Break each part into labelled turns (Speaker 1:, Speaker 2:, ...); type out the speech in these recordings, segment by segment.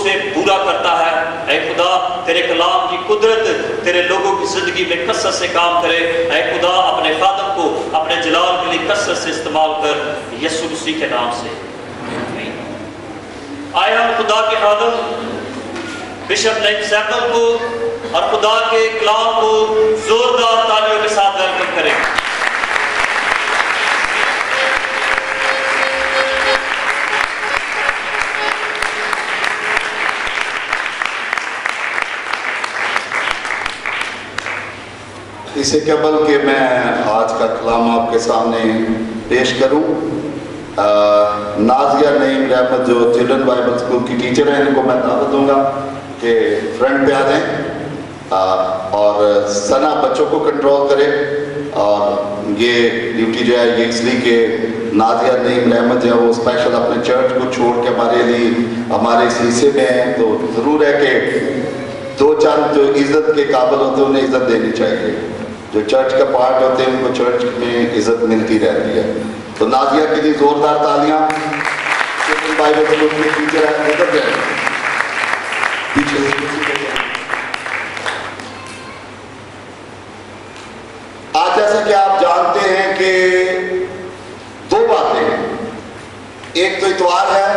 Speaker 1: سے پورا کرتا ہے۔ اے خدا تیرے کلام کی قدرت تیرے لوگوں کی زندگی میں کثرت سے کام کرے۔ اے خدا اپنے خادم کو اپنے جلال کے لیے کثرت سے استعمال کر، یسوع مسیح کے نام سے آمین۔ آئے ہم خدا کے خادم بشپ نعیم سیمبل کو اور خدا کے کلام کو زوردار تالیوں کے ساتھ ویلکم کریں۔
Speaker 2: اس سے قبل کہ میں آج کا کلام آپ کے سامنے پیش کروں، نازیہ نعیم رحمت جو چلڈرن بائبل اسکول کی ٹیچر ہیں، ان کو میں دعوت دوں گا کہ فرنٹ پہ آ جائیں اور ثنا بچوں کو کنٹرول کرے۔ اور یہ ڈیوٹی جو ہے یہ اس لیے کہ نازیہ نعیم رحمت جو ہے وہ اسپیشل اپنے چرچ کو چھوڑ کے ہمارے لیے ہمارے اس حصے میں ہیں، تو ضرور ہے کہ دو چند جو عزت کے قابل ہوتے ہیں انہیں عزت دینی چاہیے، جو چرچ کا پارٹ ہوتے ہیں ان کو چرچ میں عزت ملتی رہتی ہے۔ تو نازیہ کے لیے زوردار تالیاں۔ بائبل اسکول کے ٹیچر ہیں، ادھر جائیں پیچھے۔ آج جیسے کہ آپ جانتے ہیں کہ دو باتیں ہیں، ایک تو اتوار ہے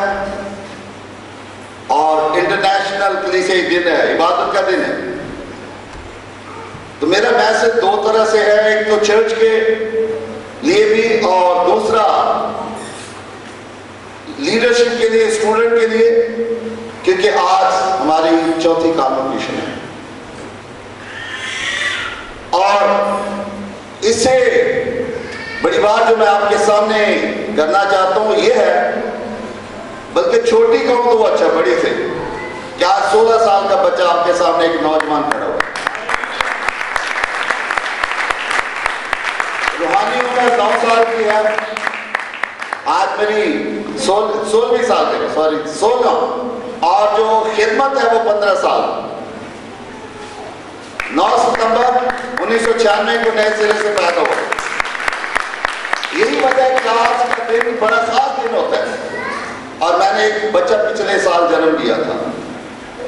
Speaker 2: اور انٹرنیشنل کلیسیائی دن ہے، عبادت کا دن ہے۔ تو میرا میسج دو طرح سے ہے، ایک تو چرچ کے لیے بھی اور دوسرا لیڈرشپ کے لیے، اسٹوڈنٹ کے لیے، کیونکہ آج ہماری چوتھی کانوکیشن ہے۔ اور اس سے بڑی بات جو میں آپ کے سامنے کرنا چاہتا ہوں یہ ہے، بلکہ چھوٹی کہوں تو وہ اچھا، بڑی سے کیا 16 سال کا بچہ آپ کے سامنے ایک نوجوان کھڑا ہوا، روحانی عمر 9 سال کی ہے، آج میری 16 سال کے 16 اور جو خدمت ہے وہ 15 سال۔ 9 ستمبر 1996 کو نئے سرے سے پیدا ہوا۔ یہی وجہ ہے کہ آج کا دن بڑا خاص دن ہوتا ہے۔ اور میں نے ایک بچہ پچھلے سال جنم لیا تھا،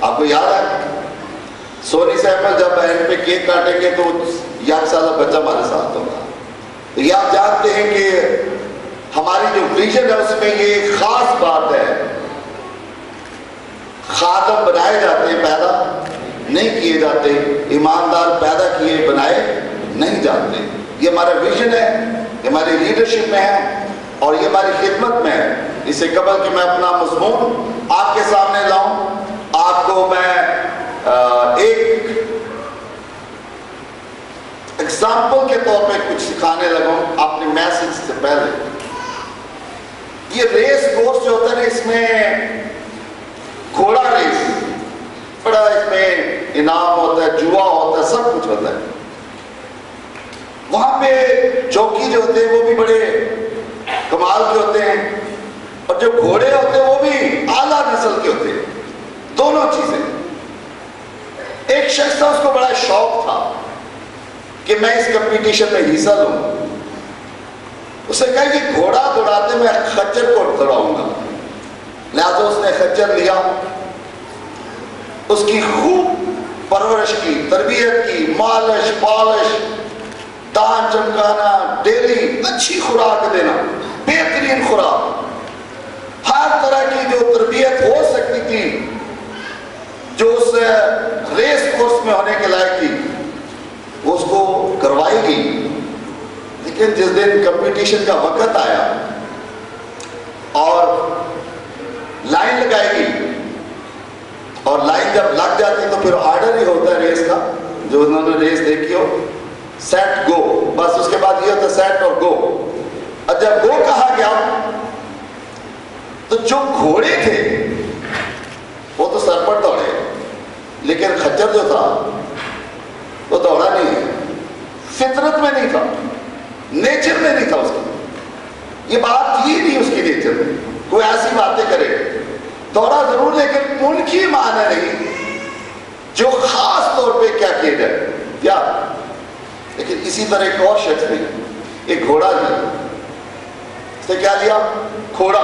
Speaker 2: آپ کو یاد ہے؟ سونی سیمبل جب اینڈ پہ کیک کاٹیں گے تو 1 سالہ بچہ ہمارے ساتھ ہوگا۔ تو یہ آپ جانتے ہیں کہ ہماری جو ویژن ہے اس میں یہ خاص بات ہے، خادم بنائے جاتے ہیں، پیدا نہیں کیے جاتے، ایماندار پیدا کیے بنائے نہیں جاتے۔ یہ ہمارا ویژن ہے، یہ ہماری لیڈرشپ میں ہے اور یہ ہماری خدمت میں ہے۔ اس سے قبل کہ میں اپنا مضمون آپ کے سامنے لاؤں، آپ کو میں ایک ایگزامپل کے طور پہ کچھ سکھانے لگوں اپنے میسج سے پہلے۔ یہ ریس کورس جو ہوتا ہے نا، اس میں گھوڑا ریس بڑا، اس میں انعام ہوتا ہے، جوا ہوتا ہے، سب کچھ ہوتا ہے۔ وہاں پہ جوکی جو ہوتے ہیں وہ بھی بڑے کمال کے ہوتے ہیں، اور جو گھوڑے ہوتے ہیں وہ بھی اعلیٰ نسل کے ہوتے ہیں، دونوں چیزیں۔ ایک شخص تھا، اس کو بڑا شوق تھا کہ میں اس کمپٹیشن میں حصہ لوں۔ اس نے کہا کہ گھوڑا دوڑاتے میں خچر کو دوڑاؤں گا، لہذا اس نے خچر لیا، اس کی خوب پرورش کی، تربیت کی، مالش پالش، دان چمکانا، ڈیلی اچھی خوراک دینا، بہترین خوراک، ہر طرح کی جو تربیت ہو سکتی تھی جو اس ریس کورس میں ہونے کے لائق تھی وہ اس کو کروائی گئی۔ لیکن جس دن کمپٹیشن کا وقت آیا اور لائن لگائی گئی، اور لائن جب لگ جاتی تو پھر آرڈر ہی ہوتا ہے ریس کا، جو انہوں نے ریس دیکھی ہو، سیٹ گو، بس اس کے بعد یہ ہوتا ہے سیٹ اور گو۔ اور جب گو کہا گیا تو جو گھوڑے تھے وہ تو سر پر دوڑے، لیکن خچر جو تھا وہ دوڑا نہیں ہے، فطرت میں نہیں تھا، نیچر میں نہیں تھا اس کی، یہ بات ہی نہیں اس کی نیچر میں، کوئی ایسی باتیں کرے، دوڑا ضرور لیکن ان کی معنی نہیں جو خاص طور پہ کیا کیا جائے کیا۔ لیکن اسی طرح ایک اور شخص نے ایک گھوڑا لیا، اس نے کیا لیا؟ گھوڑا،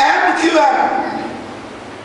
Speaker 2: MQM,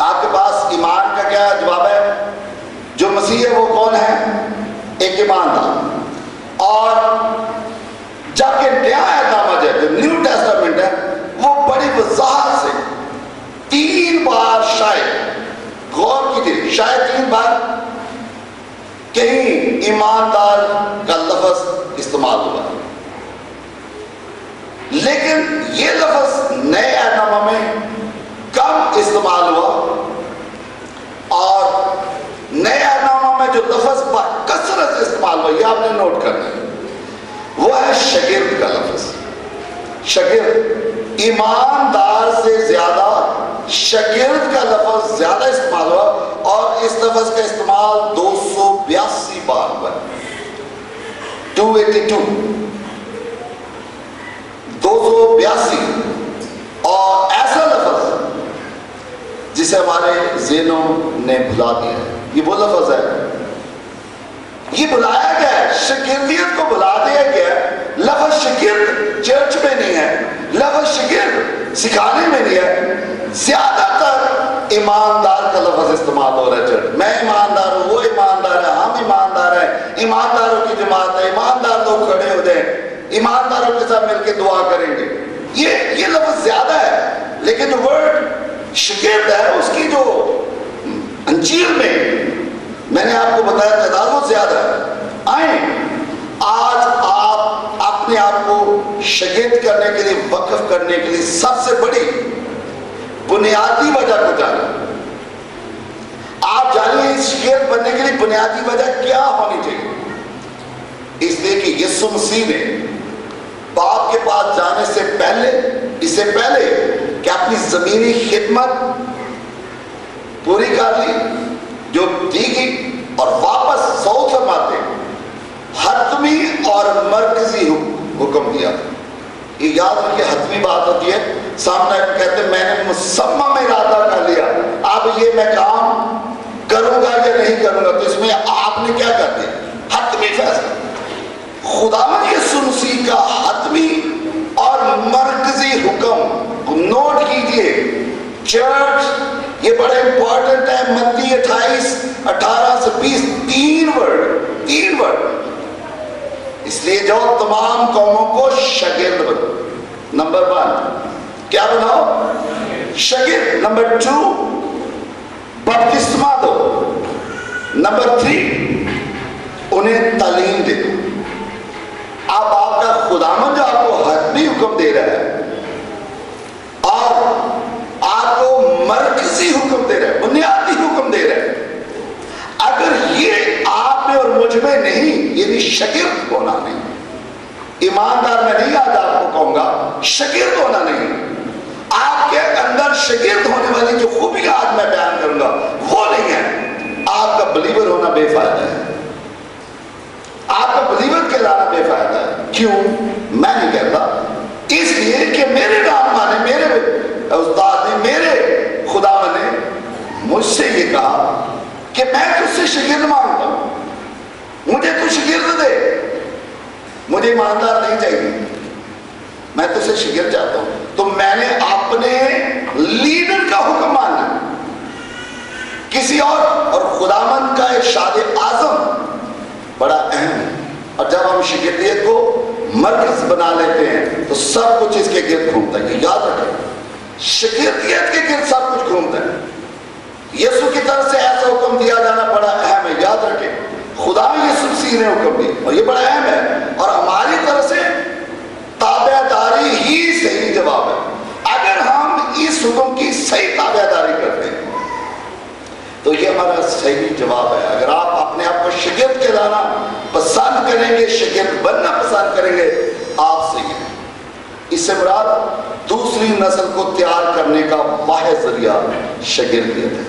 Speaker 2: آپ کے پاس ایمان کا کیا جواب ہے؟ جو مسیح ہے وہ کون ہے؟ ایک ایماندار. اور جبکہ نیا اہدنامہ جو نیو ٹیسٹامنٹ ہے وہ بڑی وضاحت سے 3 بار شاید غور کیجیے، شاید 3 بار کہیں ایماندار کا لفظ استعمال ہوا، لیکن یہ لفظ نئے اہدنامہ میں کم استعمال ہوا. اور نئے اہدنامہ میں جو لفظ کثرت استعمال ہوا، یہ آپ نے نوٹ کرنا ہے، وہ ہے شاگرد کا لفظ. شاگرد، ایماندار سے زیادہ شاگرد کا لفظ زیادہ استعمال ہوا، اور اس لفظ کا استعمال 282 بار ہوا. 282 اور ایسا لفظ جسے ہمارے ذہنوں نے بھلا دیا ہے. یہ وہ لفظ ہے، یہ بلایا گیا ہے، شاگردیت کو بلا دیا گیا ہے. لفظ شاگرد چرچ میں نہیں ہے، لفظ شاگرد سکھانے میں نہیں ہے. زیادہ تر ایماندار کا لفظ استعمال ہو رہا ہے چرچ. میں ایماندار ہوں، وہ ایماندار ہے، ہم ایماندار ہیں، ایمانداروں کی جماعت ہے، ایماندار لوگ کھڑے ہو جائیں، ایمانداروں کے ساتھ مل کے دعا کریں گے. یہ لفظ زیادہ ہے، لیکن جو ورڈ شاگرد ہے اس کی جو انجیل میں نے آپ کو بتایا تعداد وہ زیادہ ہے. آئیں آج آپ اپنے آپ کو شاگرد کرنے کے لیے، وقف کرنے کے لیے سب سے بڑی بنیادی وجہ کو جانیں. آپ جانیے اس شاگرد بننے کے لیے بنیادی وجہ کیا ہونی چاہیے. اس لیے کہ یسوع مسیح نے باپ کے پاس جانے سے پہلے، اس سے پہلے کہ اپنی زمینی خدمت پوری کر لی جو دی گئی، اور واپس صعود فرماتے حتمی اور مرکزی حکم دیا تھا. یہ یاد رکھیے، حتمی بات ہوتی ہے، سامنے کہتے ہیں میں نے مصمم ارادہ کر لیا، اب یہ میں کام کروں گا یا نہیں کروں گا. تو اس میں آپ نے کیا کر دیا؟ حتمی فیصلہ. خداوند یسوع مسیح کا حتمی اور مرکزی حکم نوٹ کیجئے. چرچ یہ بڑا امپورٹنٹ ہے. متی 28:18 سے 20 تین ورڈ. اس لیے جو تمام قوموں کو شاگرد بنو. نمبر 1 کیا بناؤ؟ شاگرد. نمبر 2 بپتسمہ دو. نمبر 3 انہیں تعلیم دے دو. اب آپ کا خداوند جو آپ کو حتمی حکم دے رہا ہے اور آپ کو مرکزی حکم دے رہا ہے، بنیادی حکم دے رہا ہے، اگر یہ آپ میں اور مجھ میں نہیں، یعنی شاگرد ہونا نہیں، ایماندار میں نہیں آج آپ کو کہوں گا، شاگرد ہونا نہیں، آپ کے اندر شاگرد ہونے والی جو خوبیاں آج میں بیان کروں گا وہ نہیں ہے، آپ کا بلیور ہونا بے فائدہ ہے. آپ کا بلیور کہلانا بے فائدہ ہے. کیوں؟ میں نہیں کہتا، اس لیے کہ میرے رہنما نے، میرے استاد نے، میرے خداوند نے مجھ سے یہ کہا کہ میں تجھ سے شاگرد مانگتا ہوں، مجھے تو شاگرد دے. مجھے ایماندار نہیں چاہیے، میں تجھ سے شاگرد چاہتا ہوں. تو میں نے اپنے لیڈر کا حکم مانا کسی اور خداوند کا ارشاد اعظم بڑا اہم ہے. اور جب ہم شاگردیت کو مرکز بنا لیتے ہیں تو سب کچھ اس کے گرد گھومتا ہے. یاد رکھیں، شاگردیت کے گرد سب کچھ گھومتا ہے. یسوع کی طرف سے ایسا حکم دیا جانا بڑا اہم ہے. یاد رکھیں، خدا یسوع مسیح نے حکم دیا اور یہ بڑا اہم ہے، اور ہماری طرف سے تابع داری ہی صحیح جواب ہے. اگر ہم اس حکم کی صحیح تابع داری کرتے ہیں تو یہ ہمارا صحیح جواب ہے. اگر آپ اپنے آپ کو شاگرد کہلانا پسند کریں گے، شاگرد بننا پسند کریں گے، آپ صحیح ہیں. اس سے مراد دوسری نسل کو تیار کرنے کا واحد ذریعہ شاگردیت ہے.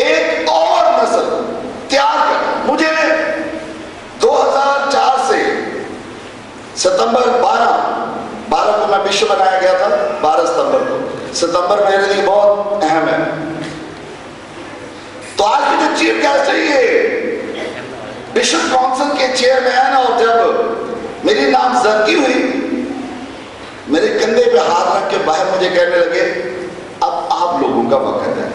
Speaker 2: ایک اور نسل تیار کرنا. مجھے 2004 سے ستمبر 12 کو میں بشپ بنایا گیا تھا. 12 ستمبر کو. ستمبر میرے لیے بہت اہم ہے. تو آج کی جو چیف گیسٹ ہے یہ بشپ کونسل کے چیئرمین، اور جب میری نامزدگی ہوئی میرے کندھے پہ ہاتھ رکھ کے باہر مجھے کہنے لگے اب آپ لوگوں کا وقت ہے.